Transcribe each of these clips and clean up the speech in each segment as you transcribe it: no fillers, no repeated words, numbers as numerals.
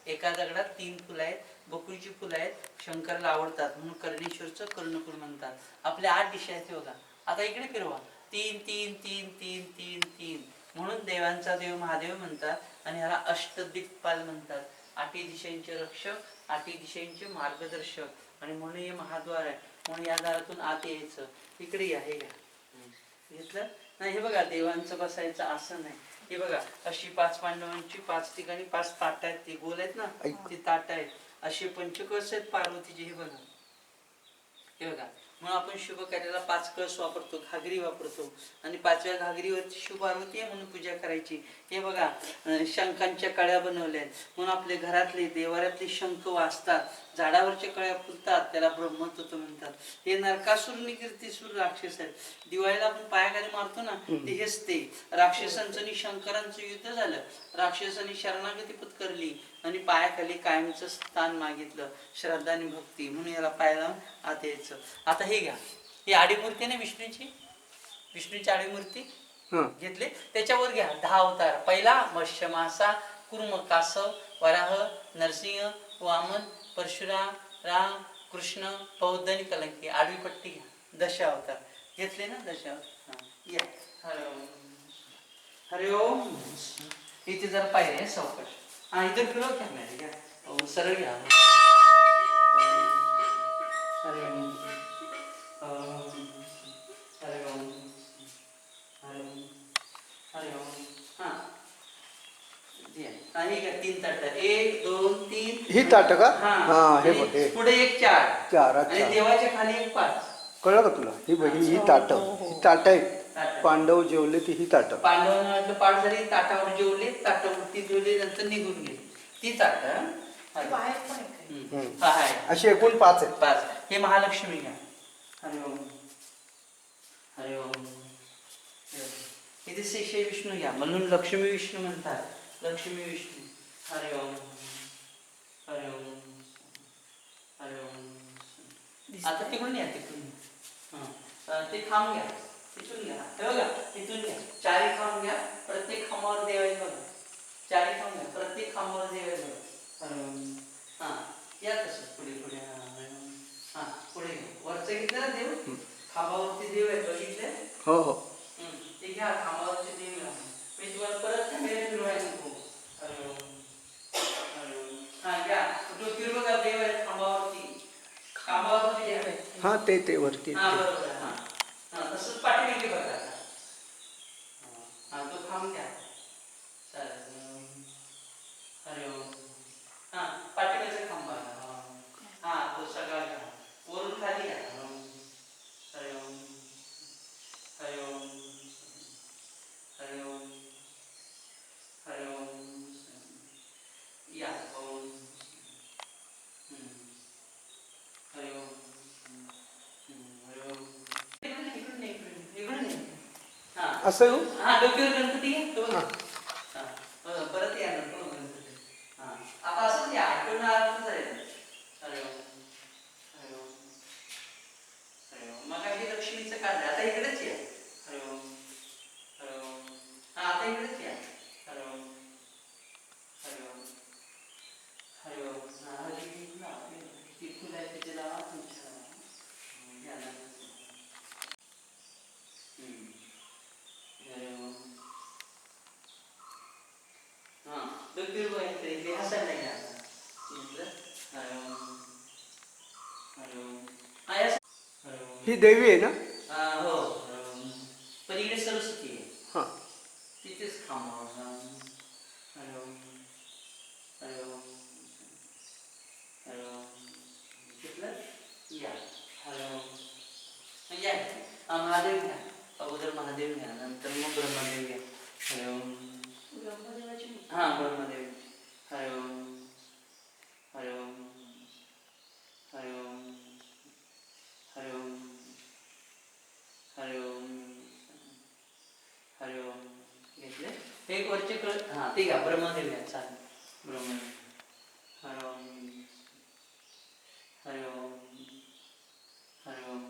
एका दगडात 3 फुलं आहेत, बकुळीची फुलं आहेत, शंकराला आवडतात म्हणून कर्णेश्वरचं कर्णफूल म्हणतात. आपल्या 8 दिशा आहेत बघा. आता इकडे फिरवा. 3 3 3 3 3 3 म्हणून देवांचा देव महादेव म्हणतात. आणि ह्याला अष्टदिक्पाल म्हणतात. 8 दिशांचे रक्षक, 8 दिशांचे मार्गदर्शक. आणि म्हणून हे महाद्वार आहे. म्हणून या दारातून आत यायचं. इकडे या, हे घ्या, घेतलं नाही. हे बघा देवांचं बसायचं आसन आहे. हे बघा अशी 5 पांडवांची 5 ठिकाणी 5 ताट आहेत. ते गोल आहेत ना, ते ताट आहेत. असे पंचकळस आहेत पार्वतीचे. हे बघा, हे बघा. म्हणून आपण शुभ कार्याला 5 कळस वापरतो, घागरी वापरतो. आणि 5व्या घागरीवरची शिवपार्वती आहे म्हणून पूजा करायची. हे बघा शंखांच्या कळ्या बनवल्या आहेत म्हणून आपले घरातले देवाऱ्यातले शंख वाजतात. झाडावरच्या कळ्या फुलतात, त्याला ब्रह्मतत्व म्हणतात. हे नरकासुर निकीर्तीसुर राक्षस आहेत. दिवाळीला आपण पायाखाली मारतो ना, ते हेच ते राक्षसांचं आणि शंकरांचं युद्ध झालं. राक्षसांनी शरणागती पत्करली आणि पायाखाली कायमचं स्थान मागितलं, श्रद्धा आणि भक्ती. म्हणून याला पाय लावून आत यायचं. आता हे घ्या, ही आडी मूर्ती ना विष्णूची, विष्णूची आडी मूर्ती घेतली. त्याच्यावर घ्या 10 अवतार. पहिला मत्स्य मासा, कुर्म कासव, वराह, नरसिंह, वामन, परशुराम, राम, कृष्ण, बौद्ध आणि कलंकी. आडवी पट्टी घ्या. 10 अवतार घेतले ना, 10 अवतार. या हरे ओम, हरे ओम. इथे जर पाहिजे सावकाश. हा इथं फिरव कॅमेरा घ्या, सरळ घ्या. हरे ओम, हरे ओम, हरे ओम, हरे ओम. हा आणि 3 ताट, 1 2 3 ही ताट का? हा हे बघ, हे पुढे 1 4 4. आणि अच्छा, देवाच्या खाली 1 5. कळलं का तुला? ही बघी, ही ताट, ही ताट आहेत. पांडव जेवले ती ही ताट. पांडवांना पाठ झाली, ताटावर जेवले, ताटावरती जेवले, नंतर निघून गेले. ती ताट अशी एकूण 5 आहेत. 5. हे महालक्ष्मी घ्या. हरे ओम, हरे ओम. इथे शेषे विष्णू घ्या म्हणून लक्ष्मी विष्णू म्हणतात. लक्ष्मी विष्णू. हरे ओम, हरे ओम, हरे ओम. आता तिकडून या, तिकडून ते खांब घ्या, तिथून घ्या. हे बघा, तिथून घ्या. 4 खांब घ्या. प्रत्येक खांबावर देव आहे बघा. 4 खांब घ्या, प्रत्येक खांबावर देव आहे बघा. हरे ओम. हा या तसंच पुढे पुढे. हा पुढे घ्या. वरचं घेतलं ना देव, खांबावरती देव आहे बघितले. हो हो, ते घ्या. खांबावरचे देव घ्या. मी तुम्हाला परत कॅमेरा फिरवायला नको. हरे ओम, हरे ओम. हा घ्या. तो फिरव का देव आहे खांबावरती. खांबावरती देव आहे. हा ते वरती. हा बरोबर. हा तसंच पाठीमागे बघा. हा तो खांब घ्या. चालेल. हरे ओम. हा पाठीमागचा खांब बघा. हा तो सगळा घ्या. वरून खाली घ्या. हरे ओम, हरे ओम, हरे ओम, हरे ओम. या ओम. हरे ओम, हरे ओम. इकडून असं येऊ. हा डोक्यावर गणपती घ्या. परत या गणपती. हा आता असंच या, आठवण आलं जाईल. हरे ओम, हरे ओम, हरे ओम. मग हे लक्ष्मीचं काढलं. आता इकडेच या. हरे ओम, हरे ओम. हा आता इकडेच या. हरे ओम, हरे ओम, हरे ओम. हा ती फुलं आहे त्याची लावा तुमच्या. हरे ओम. हा डोक्यावर बघायचं इथे हसायला घ्या. हरे ओम, हरे ओम. हा हरे ओम. ही देवी आहे ना? हो. हरे ओम. पण इकडे सरस्वती आहे. हा, तिथेच थांबावं. हरे ओम, हरे ओम, हरे ओम. घेतलं या. हरे ओम. या महादेव घ्या. अगोदर महादेव घ्या, नंतर मग ब्रह्मदेव घ्या. हरे ओम. हा ब्रह्मदेव. हरे ओम, हरे ओम, हरे ओम, हरे ओम, हरे ओम, हरे ओम. घेतले. एक वरचे कळ. हा ते घ्या. ब्रह्मदेव घ्या. चालेल. ब्रह्मदेव. हरे ओम, हरे ओम, हरे ओम.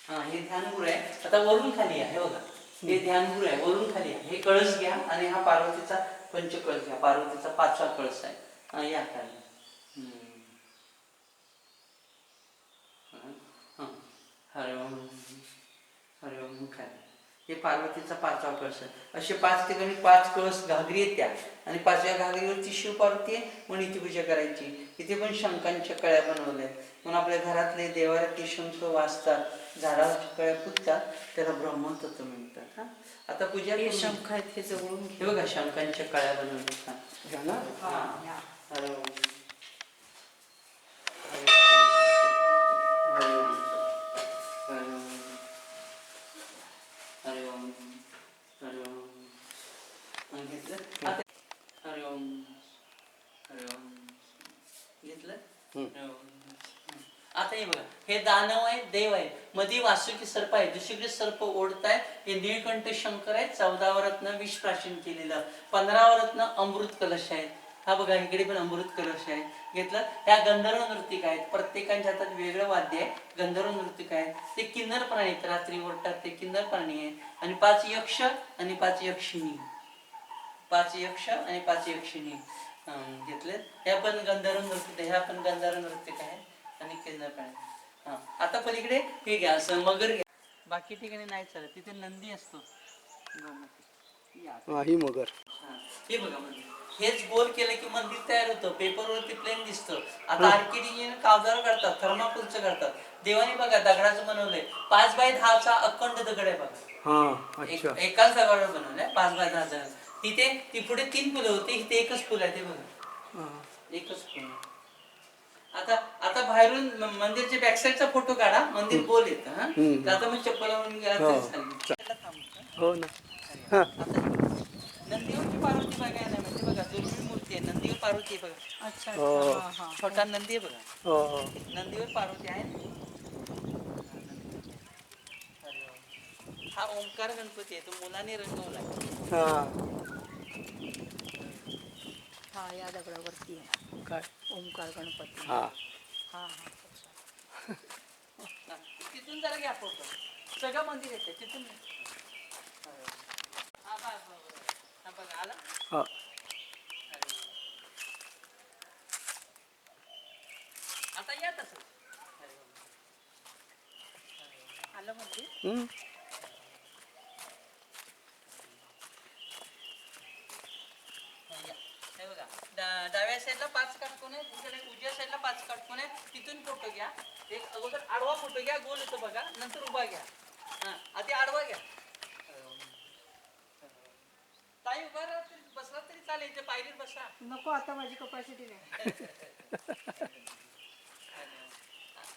हा हे ध्यानगुरु आहे. आता वरून खाली आहे. हे बघा, हे ध्यानगुरु आहे. वरून खाली आहे. हे कळस घ्या आणि हा पार्वतीचा पंचकळस घ्या. पार्वतीचा 5वा कळस आहे. हा, या खाली. हरे ओम हरे ओम खाली. हे पार्वतीचा 5वा कळस आहे. असे 5 ठिकाणी 5 कळस घागरी आहेत त्या, आणि 5व्या घागरीवरती शिव पार्वती आहे म्हणून इथे पूजा करायची. इथे पण शंखांच्या कळ्या बनवल्या म्हणून आपल्या घरातले देवाऱ्यातले शंख वाजतात, झाडाच्या कळ्या फुटतात, त्याला ब्रह्मतत्व म्हणतात. हा, आता पूजा शंख आहेत हे जवळून हे बघा शंखांच्या कळ्या बनवल्या. घ्या ना. हरे ओम हरे ओम हरे ओम घेतलं. हरे ओम हरे ओम घेतलं. आता हे बघा, हे दानव आहे, देव आहे, मध्ये वासुकी सर्प आहे, दुसरीकडे सर्प ओढत आहे. हे निळकंठ शंकर आहे. 14 रत्न विष प्राशन केलेलं, 15 रत्न अमृत कलश आहे. हा बघा, इकडे पण अमृत कलश आहे. घेतलं. ह्या गंधर्व नृत्तिक आहेत, प्रत्येकाच्या हातात वेगळं वाद्य आहे. गंधर्व नृत्तिक आहेत, ते किन्नर प्राणी आहेत, रात्री ओढतात ते किन्नर प्राणी आहे. आणि 5 यक्ष आणि 5 यक्षिणी, 5 यक्ष आणि 5 यक्षिणी घेतले. ह्या पण गंधर्व नृत्य, ह्या पण गंधर्व नृत्तिक आहे आणि किन्नर प्राणी. हा, आता पलीकडे हे घ्या, असं मगर घ्या. बाकी ठिकाणी नाही चालत, तिथे नंदी असतो. ही मगर. हे बघा मंदिर, हेच गोल केलं की मंदिर तयार होतं. पेपरवरती प्लेन दिसतं. आता आर्किटेक्चर कावदार करतात, थर्माकोलचं करतात. देवाने बघा दगडाचं बनवलंय. 5x10 अखंड दगड आहे बघा. एकाच दगडावर बनवलंय 5x10. तिथे ती पुढे 3 फुलं होती, इथे एकच फुल आहे. ते बघा, एकच फुल. आता बाहेरून मंदिरच्या बॅकसाईडचा फोटो काढा. मंदिर गोल येतं. हा, आता मी चप्पल लावून गेला हो ना. नंदीवरची पार्वती बघायला म्हणजे बघा, दुर्मिळ मूर्ती आहे. नंदीवर पार्वती आहे बघा. अच्छा, छोटा नंदी आहे बघा. नंदीवर पार्वती आहे. हा ओंकार गणपती आहे, तो मुलाने रंगवला. हा, या दगडावरती आहे काय ओंकार गणपती. हा हा तिथून जरा घ्या फोटो. सगळं मंदिर येते तिथून. हा बघा, आला. आता या तसं आलं मंदिर. हे बघा, डाव्या साईडला 5 काटकोन आहे, उजव्या साईडला 5 काटकोन आहे. तिथून फोटो घ्या. एक अगोदर आडवा फोटो घ्या, गोल येतो बघा, नंतर उभा घ्या. हा, आधी आडवा घ्या. ताई उभा बसला तरी चालेल, इथे पायरीत बसा. नको, आता माझी कपॅसिटी नाही.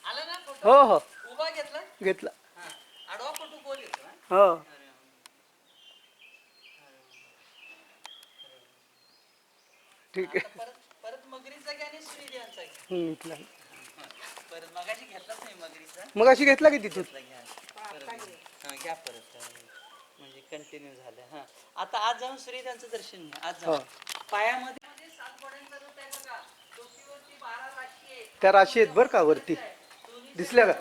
आला ना फोटो. हो हो, उभा घेतला. घेतला. हा, आडवा फोटो गोल येतो. हो, ठीक आहे. परत मगरीचा घ्या आणि श्रीदेवांचा घ्या. परत मगाशी घेतलाच नाही मगरीचा. मग अशी घेतला की तिथून. घ्या परत, म्हणजे कंटिन्यू झालं. हा, आता आज जाऊन श्रीदेवांचं दर्शन घ्या. आज जाऊन पायामध्ये 7 घोड्यांचा रथ आहे बघा. डोकीवरती 12 राशी आहे. त्या राशी आहेत बरं का वरती, दिसल्या का?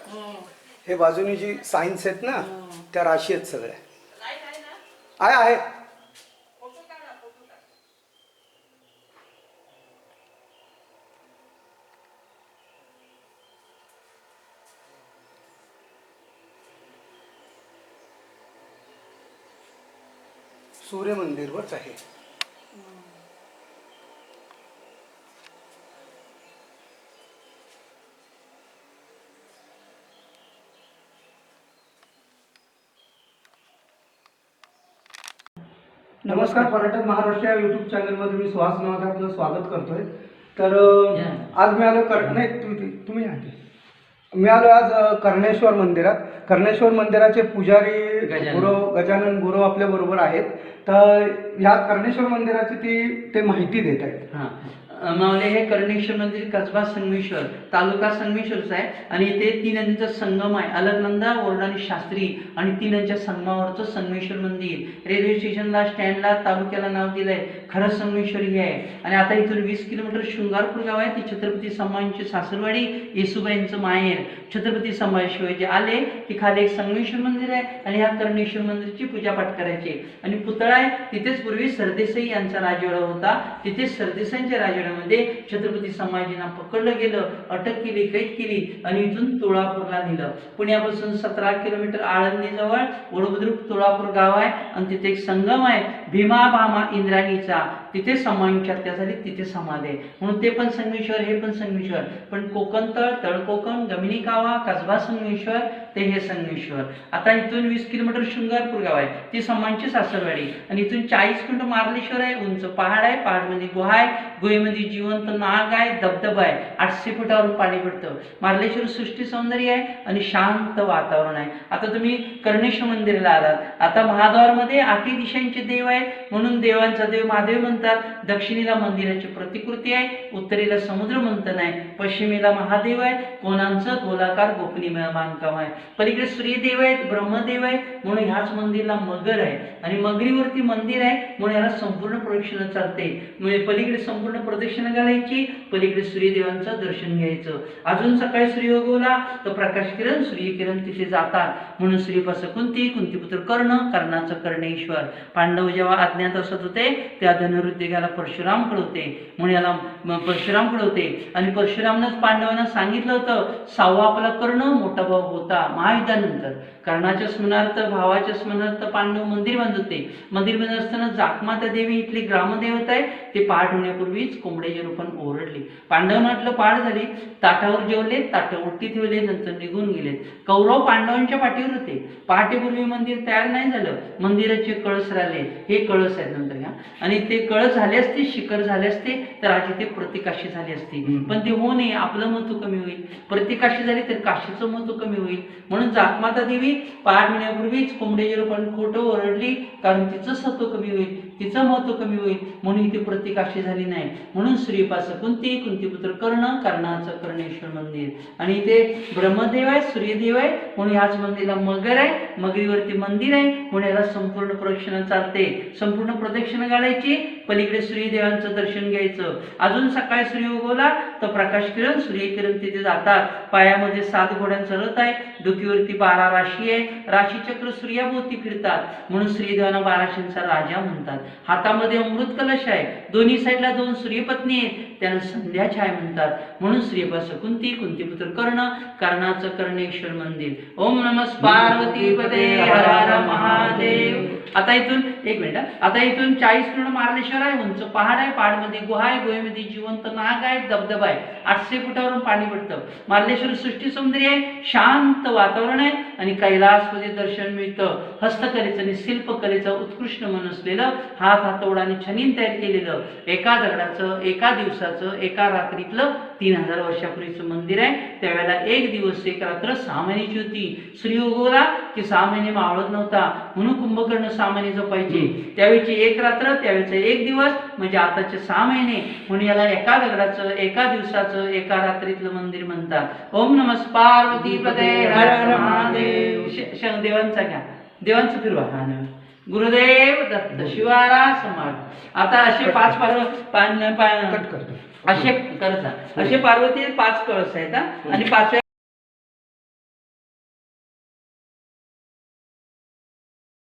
हे बाजूनी जी सायन्स आहेत ना, त्या राशी आहेत सगळ्या. लाईट आहे ना? आहे. फोटो काढा, फोटो काढा. सूर्य मंदिरवरच आहे. नमस्कार, पर्यटक महाराष्ट्र या यूट्यूब चॅनलमध्ये मी सुहास नावाचं आपलं स्वागत करतोय. तर आज मी आलो तुम्ही मी आलो आज कर्णेश्वर मंदिरात. कर्णेश्वर मंदिराचे पुजारी गजानन गुरु आपल्या बरोबर आहेत. तर ह्या कर्णेश्वर मंदिराची ते माहिती देत आहेत. मावले हे कर्णेश्वर मंदिर कसबा संगमेश्वर तालुका संगमेश्वरचा आहे आणि इथे 3 नदींचा संगम आहे. अलकनंदा, ओरड आणि शास्त्री आणि 3 नद्यांच्या संगमावरचं संगमेश्वर मंदिर. रेल्वे स्टेशनला, स्टँडला, तालुक्याला नाव दिलंय खरं संगमेश्वर हे आहे. आणि आता इथून 20 किलोमीटर शृंगारपूर गाव आहे. ती छत्रपती संभाजींची सासरवाडी, येसुबाईंचं माहेर. छत्रपती संभाजी शिवाजी आले की खाली एक संगमेश्वर मंदिर आहे आणि ह्या कर्णेश्वर मंदिरची पूजापाठ करायची. आणि पुतळा आहे तिथेच पूर्वी सरदेसाई यांचा राजवाडा होता. तिथे सरदेसाईंच्या राजवाड्यामध्ये छत्रपती संभाजींना पकडलं गेलं, अटक केली, कैद केली आणि इथून तुळापूरला नेलं. पुण्यापासून 17 किलोमीटर आळंदीजवळ वडबुद्रुक तुळापूर गाव आहे आणि तिथे एक संगम आहे भीमा भामा इंद्राणीचा. तिथे संभाजींची हत्या झाली, तिथे समाधी आहे म्हणून ते पण संगमेश्वर, हे पण संगमेश्वर. पण कोकणतळ, तळकोकण, गमिनी कावा, कसबा संगमेश्वर ते हे संगमेश्वर. आता इथून 20 किलोमीटर शृंगारपूर गाव आहे, ती संभाजींची सासरवाडी. आणि इथून 40 किलोमीटर मार्लेश्वर आहे. उंच पहाड आहे, पहाडमध्ये गुहा आहे, गुहेमध्ये जिवंत नाग आहे, धबधबा आहे. 800 फुटावरून पाणी पडतं. मार्लेश्वर सृष्टी सौंदर्य आहे आणि शांत वातावरण आहे. आता तुम्ही कर्णेश्वर मंदिराला आलात. आता महाद्वारमध्ये 8 दिशांचे देव आहेत म्हणून देवांचा देव महादेव म्हणतात. दक्षिणेला मंदिराची प्रतिकृती आहे, उत्तरेला समुद्र मंथन आहे, पश्चिमेला महादेव आहे, कोणांचं गोलाकार गोपनीय बांधकाम आहे. पलीकडे सूर्यदेव आहेत, ब्रह्मदेव आहे म्हणून ह्याच मंदिरला मगर आहे आणि मगरीवरती मंदिर आहे म्हणून याला संपूर्ण प्रदक्षिणा चालते. म्हणजे पलीकडे संपूर्ण प्रदक्षिणा घालायची, पलीकडे सूर्यदेवांचं दर्शन घ्यायचं. अजून सकाळी सूर्य उगवला तर प्रकाश किरण, सूर्यकिरण तिथे जातात म्हणून सूर्यपासून कुंती, कुंतीपुत्र कर्ण, कर्णाचं कर्णेश्वर. पांडव जेव्हा अज्ञात असत होते त्या धनुर्विद्येला परशुराम कळवते म्हणून याला परशुराम कळवते. आणि परशुरामनंच पांडवांना सांगितलं होतं 6वा आपला कर्ण मोठा भाऊ होता महायुद्धानंतर. कर्णाच्या स्मरणार्थ, भावाच्या स्मरणार्थ पांडव मंदिर बांधत होते. मंदिर बांधत असताना जाकमाता देवी इथली ग्रामदेवता आहे ते पाठ होण्यापूर्वीच कोंबड्याच्या रूपाने ओरडली. पांडवांना वाटलं पाठ झाली, ताटावर जेवले, ताटं उलटी ठेवले, नंतर निघून गेले. कौरव पांडवांच्या पाठीवर होते. पहाटेपूर्वी मंदिर तयार नाही झालं, मंदिराचे कळस राहिले. हे कळस आहेत नंतर घ्या. आणि ते कळस झाले असते, शिखर झाले असते तर आज इथे प्रतिकाशी झाली असती. पण ते होऊ नये, आपलं महत्व कमी होईल. प्रतिकाशी झाली तर काशीचं महत्व कमी होईल म्हणून जाकमाता देवी पाठ होण्यापूर्वीच कोंबड्याच्या रूपाने खोटं ओरडली, कारण तिचं सत्व कमी होईल, तिचं महत्व कमी होईल म्हणून इथे प्रतिकाशी झाली नाही. म्हणून श्रीपास कुंती, कुंतीपुत्र कर्ण, कर्णाचं कर्णेश्वर मंदिर. आणि इथे ब्रह्मदेव आहे, सूर्यदेव आहे म्हणून ह्याच मंदिरला मगर आहे, मगरीवरती मंदिर आहे म्हणून याला संपूर्ण प्रदक्षिणा चालते. संपूर्ण प्रदक्षिणा घालायची, पलीकडे सूर्यदेवांचं दर्शन घ्यायचं. अजून सकाळी सूर्य उगवला तर प्रकाश किरण, सूर्यकिरण तिथे जातात. पायामध्ये 7 घोड्यांचा रथ आहे, डोकीवरती 12 राशी आहे, राशीचक्र सूर्याभोवती फिरतात म्हणून श्रीदेवांना 12 राशींचा राजा म्हणतात. हातामध्ये अमृत कलश आहे, दोन्ही साईडला 2 सूर्यपत्नी आहेत, त्यांना संध्या छाया म्हणतात म्हणून श्रीपास कुंती, कुंतीपुत्र कर्ण, कर्णाचं कर्णेश्वर मंदिर. ओम नमः पार्वतीपते हर हर महादेव. आता इथून एक मिनिट, आता इथून 40 किलोमीटर मार्लेश्वर आहे. उंच पहाड आहे, पहाडमध्ये गुहा आहे, गुहेमध्ये जिवंत नाग आहे, धबधबा आहे. 800 फुटावरून पाणी पडतं. मार्लेश्वर सृष्टी सौंदर्य आहे, शांत वातावरण आहे आणि कैलासमध्ये दर्शन मिळतं. हस्तकलेचं आणि शिल्पकलेचं उत्कृष्ट मन असलेलं, हात हातोडा आणि छनीन तयार केलेलं, एका दगडाचं, एका दिवसाचं, एका रात्रीतलं 3000 वर्षापूर्वीचं मंदिर आहे. त्यावेळेला 1 दिवस 1 रात्र 6 महिन्याची होती. सूर्य उगवला की 6 महिने मावळत नव्हता म्हणून कुंभकर्ण 6 महिने जपायचे. त्यावेळची 1 रात्र, त्यावेळेचा 1 दिवस म्हणजे आताचे 6 महिने म्हणून याला एका दगडाचं, एका दिवसाचं, एका रात्रीतलं मंदिर म्हणतात. ओम नमः पार्वतीपते हर हर महादेव. देवांचा घ्या, देवांचं फिरवा. हा ना, गुरुदेव दत्त, शिवारा समाज. आता असे 5 असे करता, असे पार्वती 5 कळस आहेत आणि 5व्या